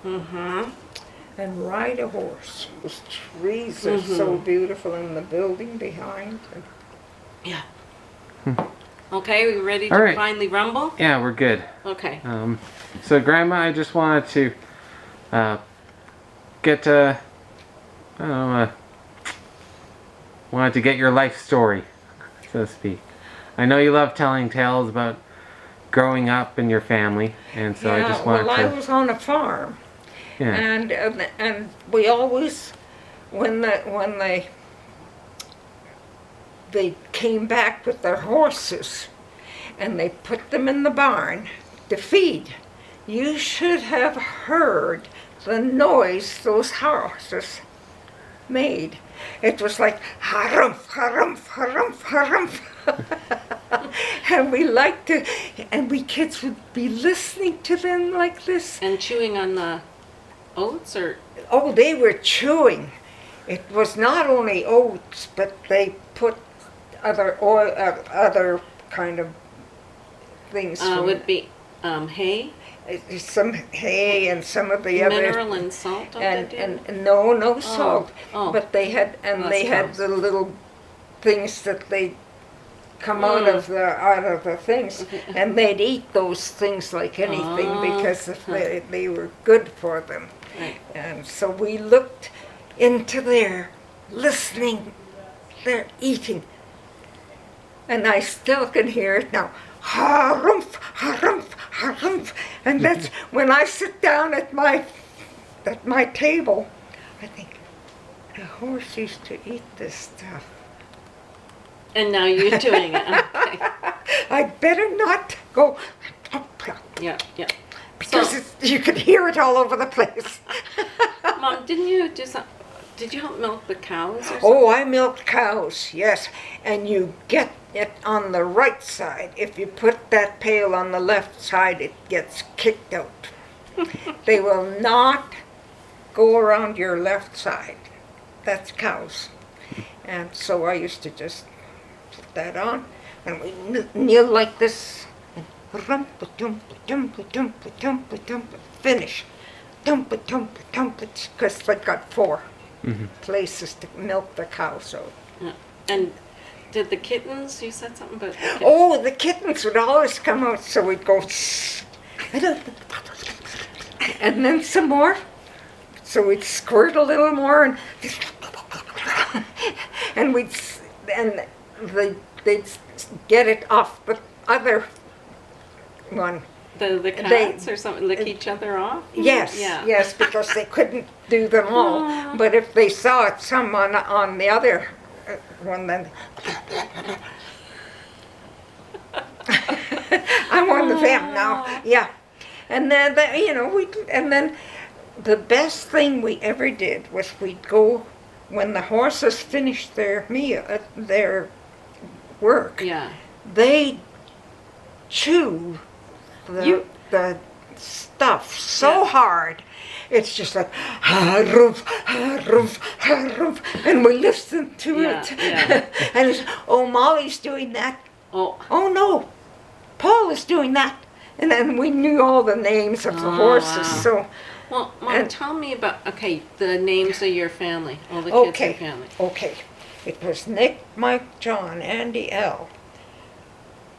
Mm-hmm. and ride a horse. Those trees are so beautiful in the building behind. Yeah. Okay, we ready All to right. finally rumble? Yeah, we're good. Okay. So, Grandma, I just wanted to get I don't know, wanted to get your life story, so to speak. I know you love telling tales about growing up in your family, and so I just wanted well, to. I was on a farm, Yeah. and we always, when they came back with their horses, and they put them in the barn to feed. You should have heard the noise those horses made. It was like harumph, harumph, harumph, harumph. And we liked to, and we kids would be listening to them like this. And chewing on the oats, or Oh, they were chewing. It was not only oats, but they put other oil, other kind of things. would be hay, Some hay and some of the other. mineral and salt. Don't they do? And no salt. Oh. But they had, and Well, they that's had gross. the little things that they come out of the things, and they'd eat those things like anything because if they were good for them. Right. And so we looked into there, listening, they're eating. And I still can hear it now. Harumph, harumph, harumph. And that's when I sit down at my table, I think, the horse used to eat this stuff. And now you're doing it. Okay. I better not go, Yeah, yeah. because So- you could hear it all over the place. Mom, didn't you do some? Did you help milk the cows or something? Oh, I milked cows, yes. And you get it on the right side. If you put that pail on the left side, it gets kicked out. They will not go around your left side. That's cows. And so I used to just put that on, and we kneel like this. Finish. Because they've got 4 places to milk the cow, so. Yeah. And did the kittens? You said something about. The kittens. Oh, the kittens would always come out, so we'd go, and then some more. So we'd squirt a little more, and they'd get it off the other one. The cats or something lick each other off? Yes, Yeah. yes, because they couldn't do them all. But if they saw it, some on the other one, then I'm one of them now. Yeah, and then then the best thing we ever did was we'd go when the horses finished their meal, their work. Yeah. They chew the stuff so hard. It's just like, haroof, haroof, haroof, and we listen to it. Yeah. And it's, oh, Molly's doing that. Oh. Oh, no, Paul is doing that. And then we knew all the names of the horses. Wow. So, Well, Mom, And- tell me about the names of your family, all the kids in your family. Okay. It was Nick, Mike, John, Andy, L,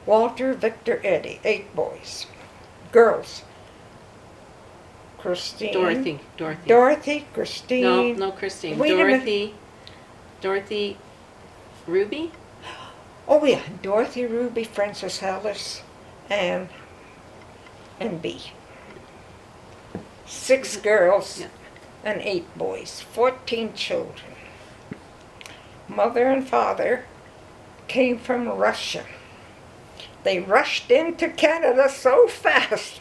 Walter, Victor, Eddie, 8 boys. Girls. Christine. Dorothy. Christine. No, Christine. Wait a minute. Dorothy. Ruby. Oh yeah, Dorothy, Ruby, Frances, Alice, and B. 6 girls Yeah. and 8 boys. 14 children. Mother and father came from Russia. They rushed into Canada so fast.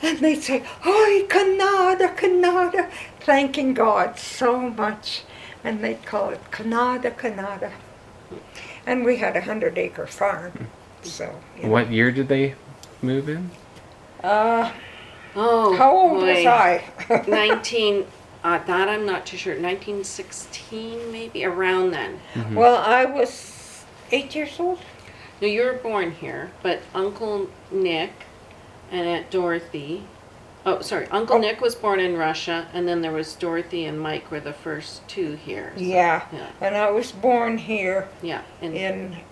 And they'd say, "Oi, Canada, Canada," thanking God so much. And they'd call it Canada, Canada. And we had a 100-acre farm. So, What year did they move in? Oh, how old was boy. I? 19. That I'm not too sure. 1916, maybe around then. Well, I was 8 years old. No, you were born here, but Uncle Nick and Aunt Dorothy Oh, sorry. Uncle Oh. Nick was born in Russia, and then there was Dorothy and Mike were the first two here. So, Yeah. Yeah. And I was born here Yeah. In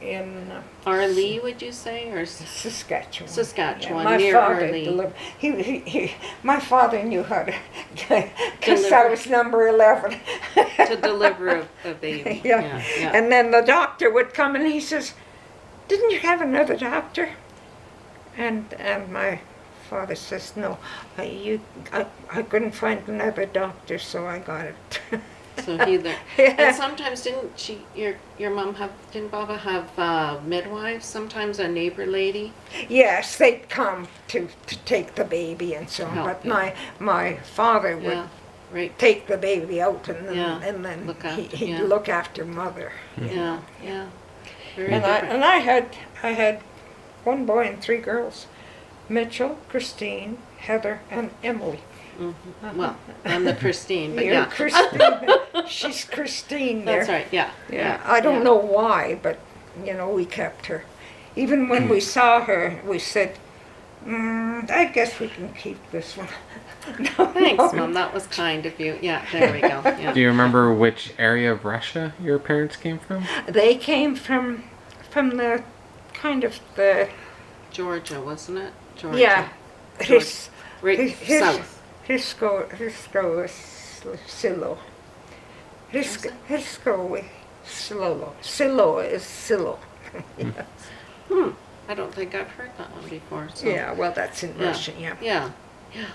in Arlee, would you say, or Saskatchewan. Saskatchewan, my near father Arlee. my father knew how to, because I Deliver. was number 11. to deliver a baby? Yeah. Yeah. And then the doctor would come and he says, "Didn't you have another doctor?" And my father says, "No, I couldn't find another doctor, so I got it." So he there. And sometimes didn't your mom didn't Baba have midwives? Sometimes a neighbor lady. Yes, they'd come to take the baby and so on. Help, But yeah. my father would Yeah. Right. take the baby out and then, Yeah, and then look after- he'd yeah. look after mother. you know. Yeah. Yeah. Very And different. I had one boy and 3 girls, Mitchell, Christine, Heather, and Emily. Well, I'm the Christine, but You're yeah. Christine. She's Christine there. That's right. Yeah. Yeah, I don't know why, but we kept her. Even when we saw her, we said, I guess we can keep this one. No, Thanks, no. Mom. That was kind of you. Yeah. There we go. Yeah. Do you remember which area of Russia your parents came from? They came from the kind of the Georgia, wasn't it? Georgia. yeah, his Right his south. Hisco is Silo. Hisco Silo is Silo. I don't think I've heard that one before. So. Yeah, well that's in Yeah. Russian, yeah. Yeah. Yeah.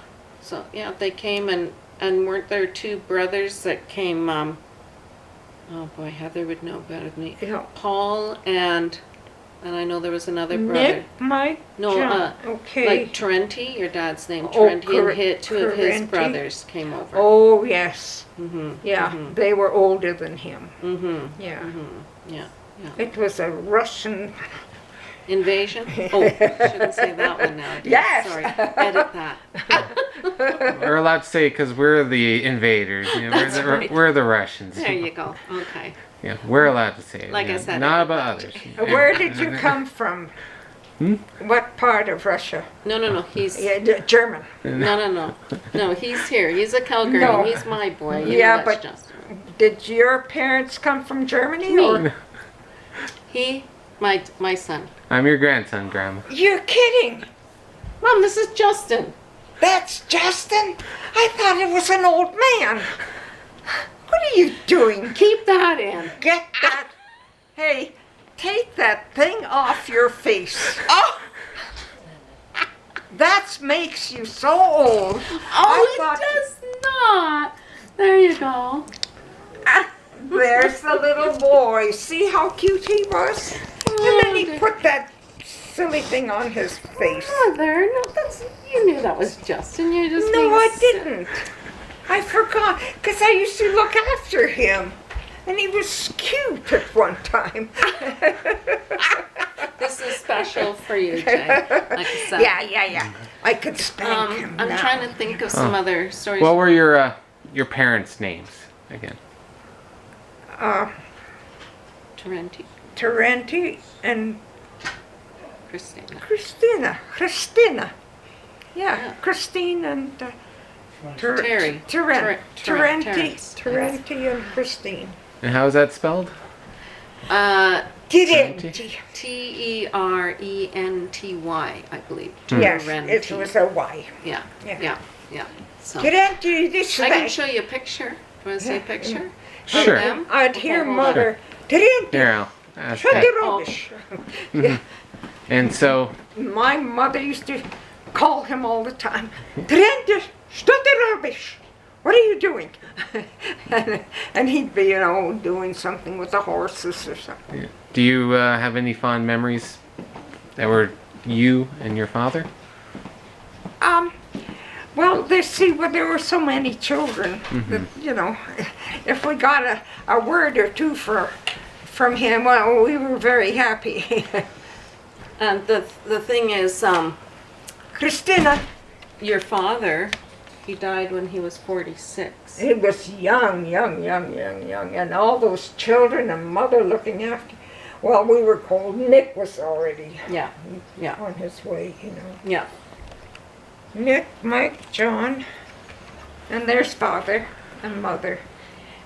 So yeah, they came and weren't there 2 brothers that came? Oh boy, Heather would know better than me. Yeah. Paul and I know there was another brother. Nick, Mike, No, John. Okay. Like Trenti, your dad's name, Oh, Trenti, and 2 of his Correnti. brothers came over. Oh yes, Mm-hmm. yeah. They were older than him. Mm-hmm. Yeah. Yeah. It was a Russian. Invasion? Oh, shouldn't say that one now. Yes. Sorry. Edit that. We're allowed to say because we're the invaders. That's right. We're the Russians. There you go. Okay. Yeah, we're allowed to say it. Like I said, not I about did others. Where did you come from? What part of Russia? No. He's Yeah, German. No. He's here. He's a Calgary. No. He's my boy. You Yeah, know that's but- Justin. Did your parents come from Germany? Me. Or? My son. I'm your grandson, Grandma. You're kidding. Mom, this is Justin. That's Justin? I thought it was an old man. What are you doing? Keep that in. Get that. Hey, take that thing off your face. Oh! That makes you so old. Oh, thought- it does not. There you go. There's the little boy. See how cute he was? And then he put that silly thing on his face. Mother, no, you knew that was Justin. You're just No, being I silly. didn't. I forgot, because I used to look after him. And he was cute at one time. This is special for you, Jay. Like I said. Yeah. I could spank him I'm now. trying to think of some other stories. What were your parents' names again? Tarenti, Tarenti and Christina. Christina. Yeah, Yeah. Christine and Terry. Tarenti Terrence. and Christine. And how is that spelled? Tarenti. T-E-R-E-N-T-Y, I believe. Yes, Tarenti. it was a Y. Yeah. Yeah. So Tarenti, this I can way. show you a picture. Do you want to see a picture? Sure. Of them? I'd Okay, hear hold Mother. Tarenti. Here, I'll ask Shut that. the rubbish. Yeah. And so, My mother used to call him all the time. Tarenti, stop the rubbish. What are you doing? and he'd be, doing something with the horses or something. do you have any fond memories that were you and your father? Well, there were so many children that, if we got a word or two from him, well, we were very happy. And the thing is, Christina, your father, he died when he was 46. he was young, and all those children and mother looking after. Well, we were called. Nick was already Yeah. on his way, Yeah. Nick, Mike, John, and there's father and mother,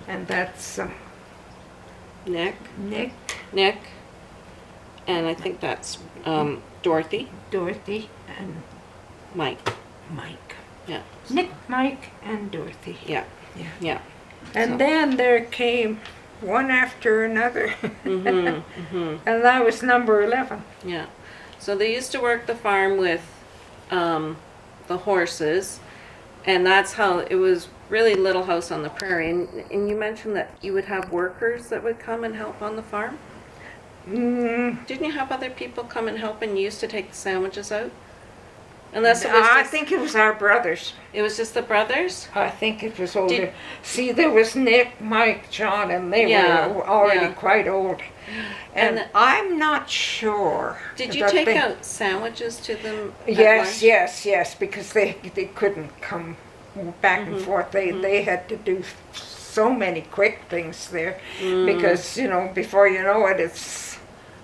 and that's Nick, Nick, Nick, and I think that's Dorothy, Dorothy, and Mike. Mike. Yeah, Nick, Mike, and Dorothy. yeah, Yeah. yeah. And So- then there came one after another, Mm-hmm. and that was number 11. Yeah. So they used to work the farm with the horses, and that's how it was really Little House on the Prairie. And you mentioned that you would have workers that would come and help on the farm. Didn't you have other people come and help and you used to take the sandwiches out? Unless it was I just, think it was our brothers. it was just the brothers? I think it was older. Did- See, there was Nick, Mike, John, and they Yeah, were already yeah. quite old. And And I'm not sure. Did you that take they- out sandwiches to them? at Yes, lunch? yes, because they couldn't come back Mm-hmm. and forth. They had to do so many quick things there because, you know, before you know it, it's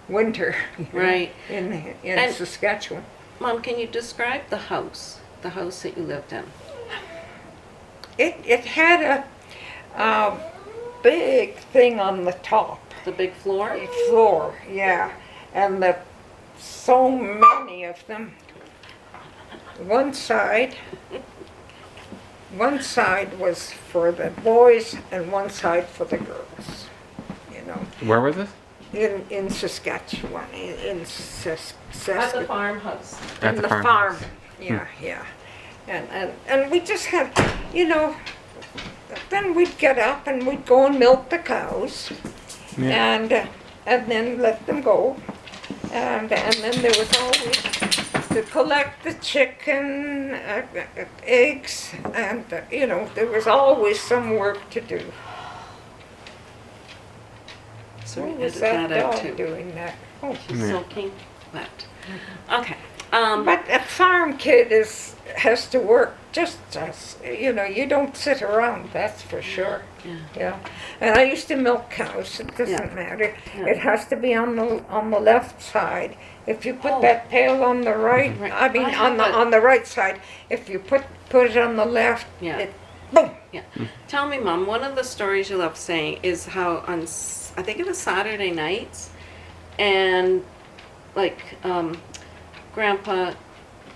winter you know, Right. in And- Saskatchewan. Mom, can you describe the house that you lived in? It had a big thing on the top. The big floor? Floor, yeah, and so many of them. One side was for the boys and one side for the girls. You know, Where was this? in Saskatchewan, in At the Saskatchewan, farmhouse. At in the the farm. farm. Yeah, yeah, and we just had, you know. Then we'd get up and we'd go and milk the cows. Yeah. And then let them go. And then there was always to collect the chicken, eggs, and you know, there was always some work to do. So What we was edited that that out dog too. doing that? Oh. She's Yeah. soaking wet. Okay. But a farm kid has to work just as, you know, you don't sit around, that's for sure. Yeah. Yeah, and I used to milk cows. It doesn't Yeah. matter. Yeah. It has to be on the left side. If you put Oh. that pail on the right, Right. I mean I have on the right side. If you put it on the left, Yeah. it boom. Yeah. Tell me, Mom, one of the stories you love saying is how I think it was Saturday nights, and like Grandpa,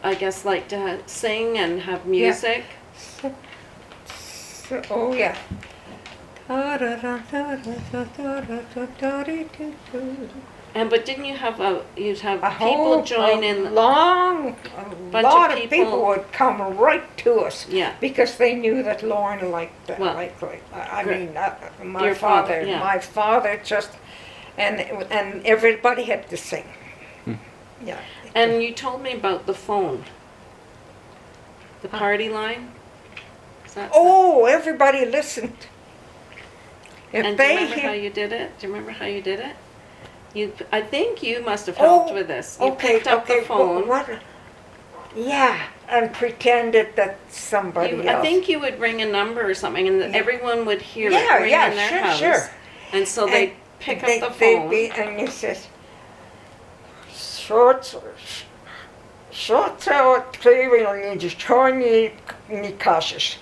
I guess, liked to sing and have music. So, oh yeah. But didn't you have you'd have A people whole join a in? long, Bunch lot of of people people- would come right to us. Yeah. Because they knew that Lauren liked that. Well, I mean, my your father, father, yeah. my father just, and everybody had to sing. Yeah. And you told me about the phone, the party line. Is that? Oh, everybody listened. If And do you they remember how hear, you did it? Do you remember how you did it? I think you must have helped with this. You okay, picked up okay, the phone. What? Yeah, and pretended that somebody else. I think you would ring a number or something, and Yeah. everyone would hear Yeah, it ring yeah, in their sure, house. sure. And so And they'd pick they- up the they'd phone. and you says, Shorts out clearing on you, tiny cautious.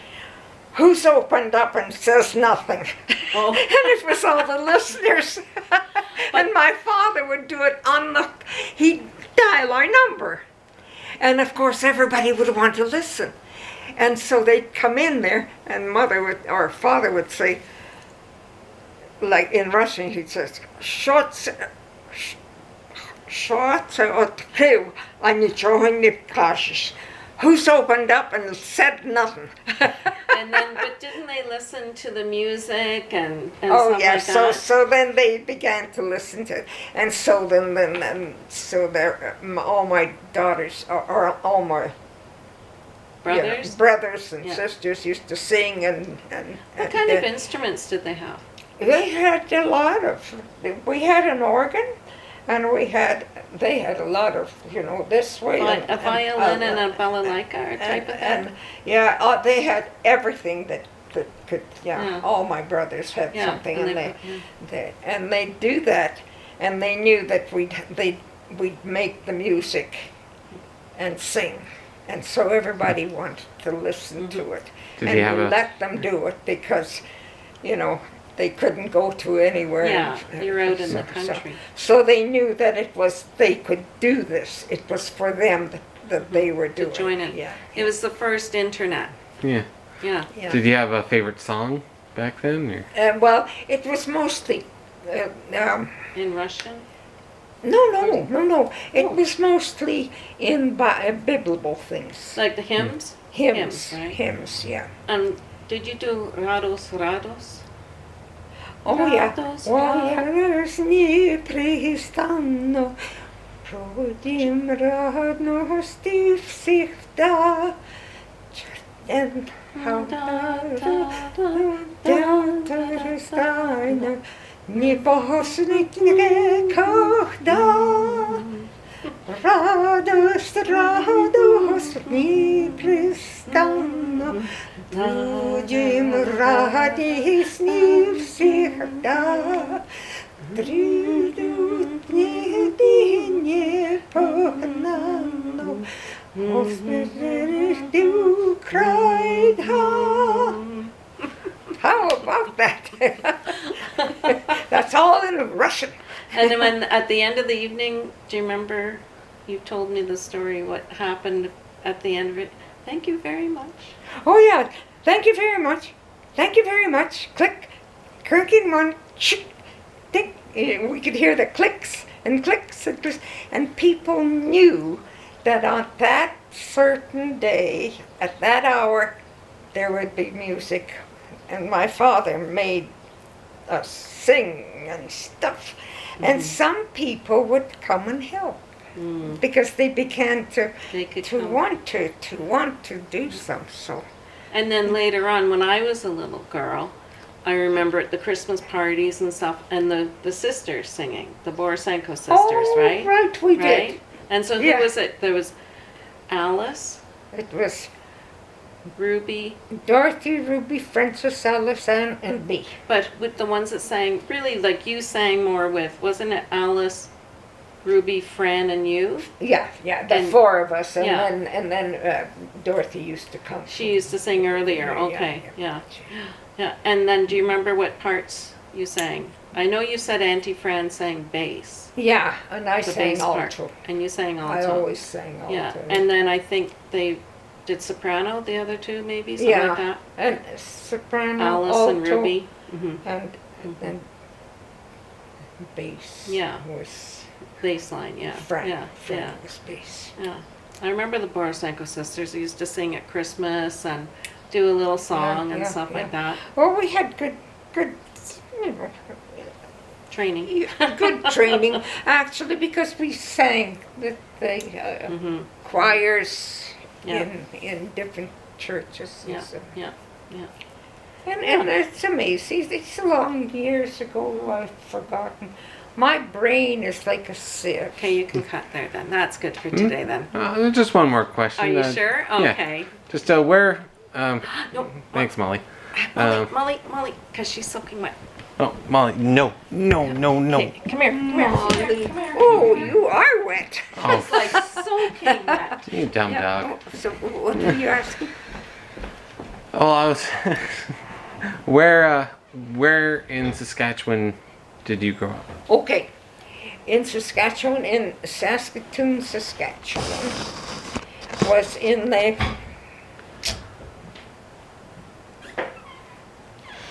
Who's opened up and says nothing? Oh. And it was all the listeners. And my father would do it he'd dial our number. And of course everybody would want to listen. And so they'd come in there and father would say, like in Russian, he'd say, Що це відкрив, а нічого не кажеш? Who's opened up and said nothing? And then, but didn't they listen to the music and Oh stuff yeah, like so that? so then they began to listen to it, and so then so all my daughters or all my Brothers? brothers and Yeah. sisters used to sing and What kind of instruments did they have? they had a lot of. We had an organ, and they had a lot of this way A violin and a balalaika or type of and thing? yeah, they had everything that could Yeah. all my brothers had Yeah, something and and they- they'd do that, and they knew that we'd make the music and sing. And so everybody wanted to listen to it. Did and he have we a- let them do it because, you know, they couldn't go to anywhere. Yeah, and- you're out in the so- country. So they knew that it was, they could do this. It was for them that they were To doing. join it. Yeah. It was the first internet. Yeah. Yeah. Yeah. Did you have a favorite song back then? Or? Well, it was mostly, In Russian? no. It was mostly in biblical things. Like the hymns? Hymns, right? hymns, yeah. Did you do Rados Rados? Oh, yeah. Rados, Waters непрестанно проводим радости всегда. And how тайна не погаснет никогда. Радость, радость непрестанно будем радостны всегда. Придут дни непогнанно, Господи, жду крайда. How about that? That's all in Russian. And then when, at the end of the evening, do you remember you told me the story, what happened at the end of it? Thank you very much. Oh yeah, thank you very much. Thank you very much. Click, clicking one, chick, tick. We could hear the clicks and clicks and people knew that on that certain day, at that hour, there would be music. And my father made us sing and stuff. And some people would come and help because they began They could to come. want to do some. So And then later on, when I was a little girl, I remember at the Christmas parties and stuff, and the sisters singing, the Borisenko sisters, right? Right, we Right? did. And so who Yeah. was it? There was Alice, It was Ruby, Dorothy, Ruby, Frances, Alice, and me. but with the ones that sang, really like you sang more with, wasn't it Alice, Ruby, Fran, and you? Yeah, the And- four of us, and yeah. then Dorothy used to come. She used to sing earlier. Yeah, Okay, yeah. And then do you remember what parts you sang? I know you said Auntie Fran sang bass, Yeah, and I the sang bass part, alto. and you sang alto. I always sang alto. Yeah, and then I think they did soprano, the other two maybe, something like that. and soprano, Alice alto, and Ruby. Hmm. and bass. Yeah. was Bass line, yeah. Frank. Yeah, Frank yeah, was bass. yeah. I remember the Borisenko sisters used to sing at Christmas and do a little song and yeah, stuff like yeah. that. Well, we had good, you know, Training. good training actually because we sang the Hmm. choirs Yeah. in different churches. Yeah, So- yeah, yeah. And it's amazing. It's long years ago. I've forgotten. My brain is like a sieve. Okay, you can cut there then. That's good for today then. Just one more question. Are you sure? yeah. Okay. Just where? No, Thanks, Molly. Molly, because she's soaking wet. Oh, Molly, no. Okay, come here, Molly. Oh, you are wet. Oh, It's like soaking wet. you dumb dog. So what are you asking? Oh, I was. Where in Saskatchewan did you grow up? Okay. In Saskatchewan, in Saskatoon, Saskatchewan, was in the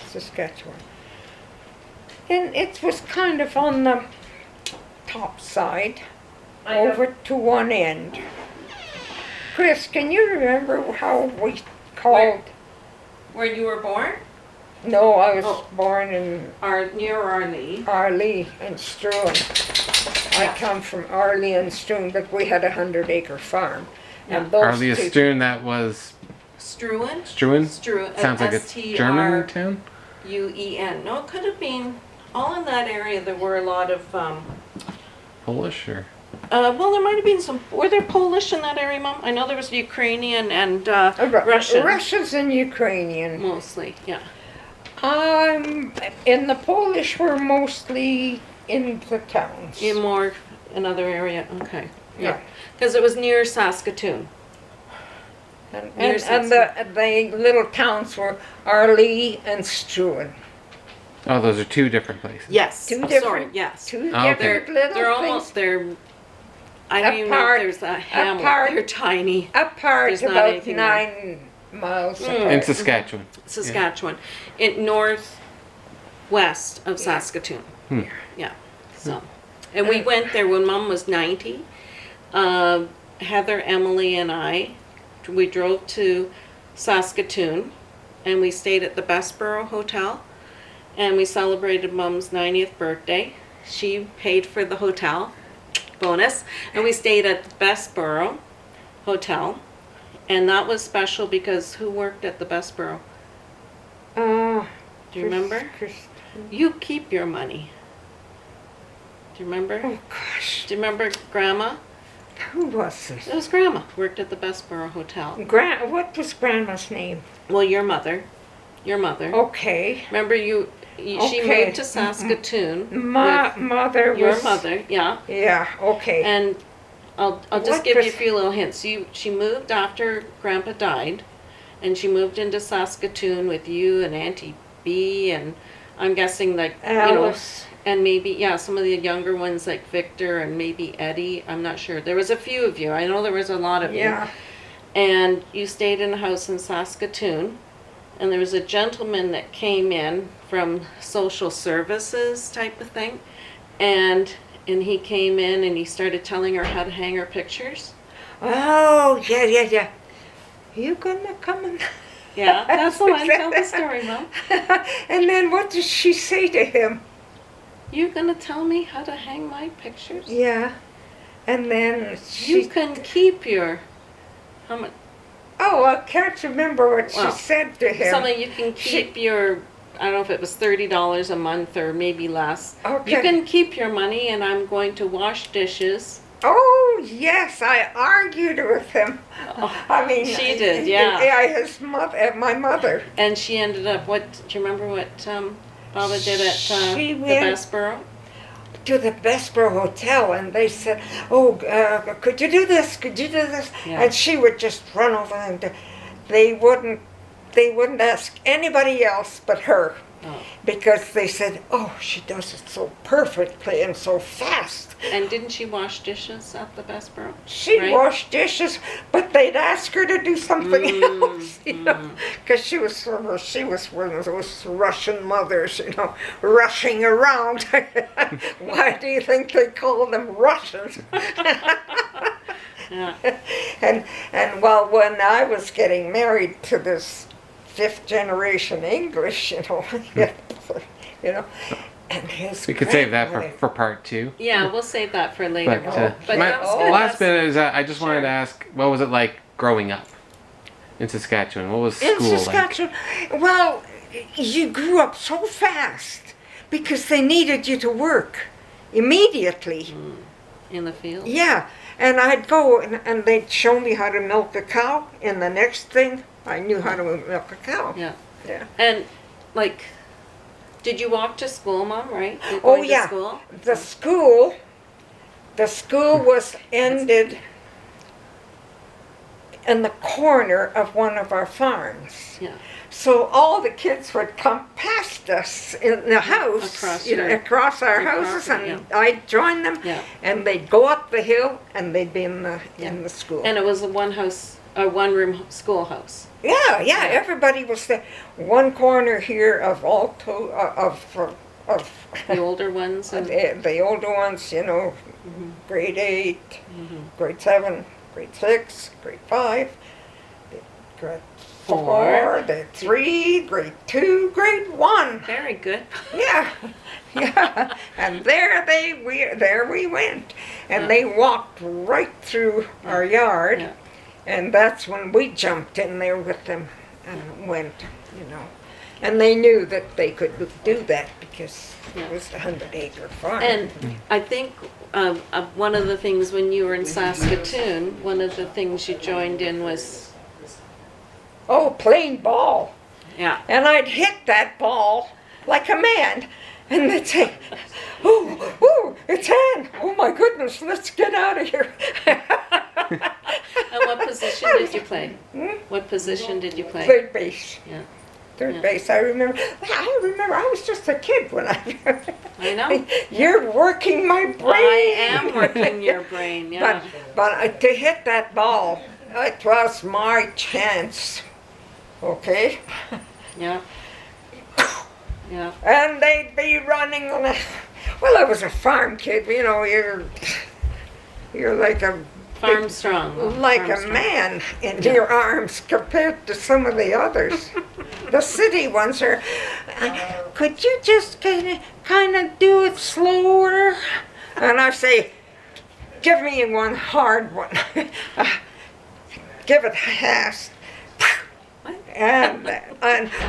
Saskatchewan. And it was kind of on the top side, over to one end. Chris, can you remember how we called? Where you were born? No, I was Oh. born in Near Arlie. Arlie and Struan. I come from Arlie and Struan, but we had 100-acre farm. And those Arlia two- Stern, that was Struan? Struan? Struan. Sounds like a German town? Uen. No, it could have been, all in that area there were a lot of, Polish or? well, there might have been some, were there Polish in that area, Mom? I know there was Ukrainian and Russian. Russians and Ukrainian. Mostly, yeah. In the Polish were mostly in the towns. In more, another area, okay. Yeah. Because it was near Saskatoon. And the little towns were Arlee and Struan. Oh, those are two different places. Yes. Two Sorry, different- yes. Two Oh, okay. different little They're things. almost, I don't even know Apart- if there's a hamlet. apart- They're tiny. Apart There's not about anything there. 9 miles apart. In Saskatchewan. Saskatchewan. In northwest of Saskatoon. Hmm. Yeah. So, and we went there when Mom was 90. Heather, Emily, and I, we drove to Saskatoon, and we stayed at the Bessborough Hotel, and we celebrated Mom's 90th birthday. She paid for the hotel, bonus, and we stayed at the Bessborough Hotel, and that was special because who worked at the Bessborough? Oh, Do you remember? You keep your money. Do you remember? Oh gosh, Do you remember Grandma? who was it? It was Grandma. Worked at the Bessborough Hotel. What was Grandma's name? Well, your mother. Your mother. Okay. Remember she Okay. moved to Saskatoon. My with mother your was. mother, yeah. Yeah. Okay. And I'll just What give you a was- few little hints. She moved after Grandpa died, and she moved into Saskatoon with you and Auntie B, and I'm guessing like Alice. and maybe some of the younger ones like Victor and maybe Eddie. I'm not sure. There was a few of you. I know there was a lot of you. Yeah. And you stayed in a house in Saskatoon, and there was a gentleman that came in from social services type of thing, and he came in and he started telling her how to hang her pictures. Oh, yeah. You gonna come and? Yeah, that's the one. Tell the story, Mom. And then what did she say to him? You gonna tell me how to hang my pictures? Yeah. And then You she. can keep your how much? Oh, I can't remember what Well, she said to him. Something you can keep your. I don't know if it was $30 a month or maybe less. Okay. You can keep your money, and I'm going to wash dishes. Oh, yes, I argued with him. I mean, She did, yeah. Yeah, his mother, my mother. And she ended up. What do you remember? What Baba did at She the went- Bessborough? To the Bessborough Hotel, and they said, "Oh, could you do this? Could you do this?" Yeah. And she would just run over and they wouldn't ask anybody else but her, Oh. because they said, "Oh, she does it so perfectly and so fast." And didn't she wash dishes at the Bessborough? She Right. washed dishes, but they'd ask her to do something Mm, else, because she was one of those Russian mothers, rushing around. Why do you think they call them Russians? Yeah. And well, when I was getting married to this 5th generation English, and his We could save that grandmother- for part 2. Yeah, we'll save that for later. But But my that was good. last That's- bit is I just wanted Sure. to ask, what was it like growing up in Saskatchewan? What was In school like? Saskatchewan, well, you grew up so fast because they needed you to work immediately. in the field. Yeah, and I'd go and they'd show me how to milk a cow, and the next thing I knew how to milk a cow. Yeah. Yeah. And like, did you walk to school, Mom? Right? You're Oh going yeah, To school? the school was ended in the corner of one of our farms. Yeah. So all the kids would come past us in the house, Across across our your houses, property, and I'd join them, Yeah. and they'd go up the hill, and they'd be in the school. And it was a one room schoolhouse. Yeah, everybody was there. One corner here of The older ones. And, the older ones, grade 8, grade 7, grade 6, grade 5, grade 4, grade 3, grade 2, grade 1. very good. Yeah, yeah. And there we went. And they walked right through our yard. Yeah. And that's when we jumped in there with them and went, And they knew that they could do that because it was a 100-acre farm. And I think one of the things when you were in Saskatoon, one of the things you joined in was, playing ball. yeah. And I'd hit that ball like a man. And they'd say, oh, it's Ann. Oh my goodness, let's get out of here. And what position did you play? What position did you play? Third base. Yeah. Third Yeah. base. I remember I was just a kid when I know. You're working my brain. I am working your brain, yeah. But to hit that ball, it was my chance. Okay? Yeah. Yeah. And they'd be running on a, well, I was a farm kid, you know, you're like a Farm strong. like Farm a strong. man in your arms compared to some of the others. The city ones are, could you just kind of do it slower? And I say, give me one hard one. Give it fast. And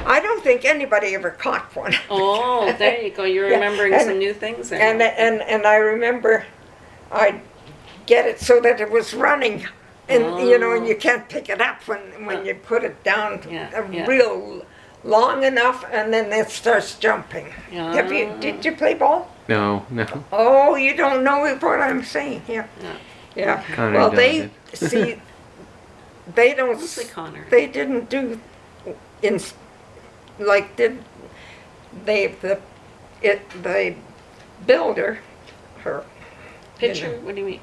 I don't think anybody ever caught one. Oh, there you go. You're Yeah, remembering and- some new things there. And I remember I'd get it so that it was running, and you know, and you can't pick it up when you put it down Yeah. real long enough, and then it starts jumping. Yeah. Did you play ball? No, no. Oh, you don't know what I'm saying. Yeah. Yeah. Yeah. Connor Well, does they it. see. They don't. Mostly Connor. They didn't do in like did they the builder her Pitcher? What do you mean?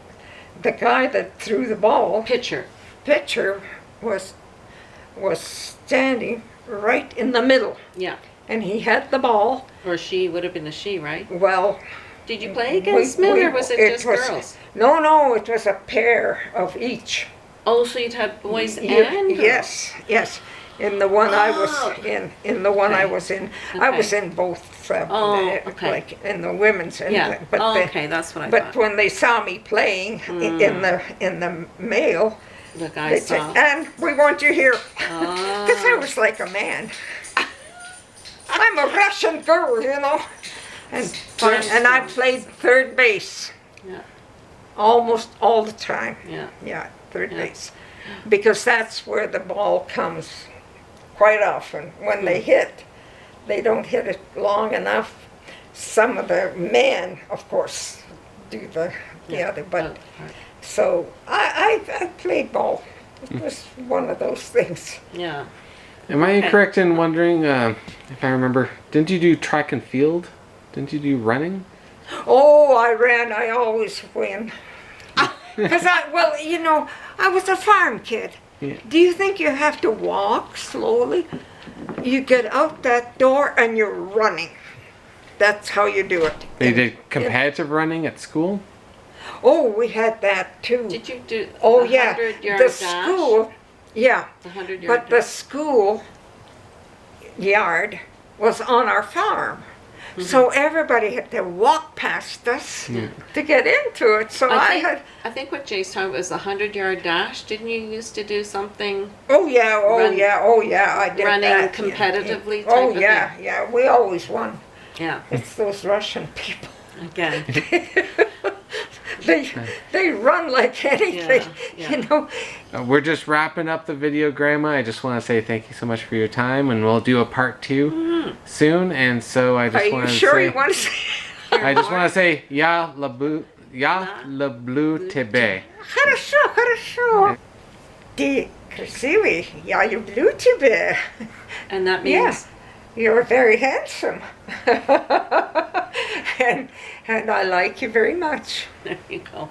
the guy that threw the ball Pitcher. pitcher was standing right in the middle, Yeah. and he had the ball. Or she would have been a she, right? Well, Did you play against men or was it just girls? No, it was a pair of each. Oh, so you'd have boys and girls. Yes. In the one I was Oh. in the one I Okay. was in, I was in both. Oh, okay. Like in the women's. And Yeah. but Oh, the- okay, that's what I But thought. when they saw me playing in the male, The guy they said, saw. "And we want you here," Ah. because I was like a man. I'm a Russian girl, you know, and I played third base Yeah. almost all the time. Yeah. Yeah, third Yeah. base, because that's where the ball comes quite often. When they hit, they don't hit it long enough. Some of the men, of course, do the other, but Oh, right. so I played ball. It was one of those things. Yeah. Am I Okay. correct in wondering, if I remember, didn't you do track and field? Didn't you do running? Oh, I ran. I always win. Because well, you know, I was a farm kid. Yeah. Do you think you have to walk slowly? You get out that door and you're running. That's how you do it. They did competitive running at school? Oh, we had that too. Did you do Oh the yeah, 100-yard the dash? school. Yeah, The 100-yard but the dash. school yard was on our farm. Mm-hmm. So everybody had to walk past us to get into it. So I think what Jay's talking about was the 100-yard dash. Didn't you used to do something oh yeah, Run- I did running that. competitively type Oh of yeah, yeah, we always won. Yeah. It's those Russian people. Again. They run like anything, Yeah. you know. We're just wrapping up the video, Grandma. I just want to say thank you so much for your time, and we'll do a part 2 soon. And so I Are just you want to sure say, you want to say? I just want to say, ya le bleu tebe. Хорошо. Ты красивый, я люблю тебя. And that Yeah, means you're very handsome. and I like you very much. there you go.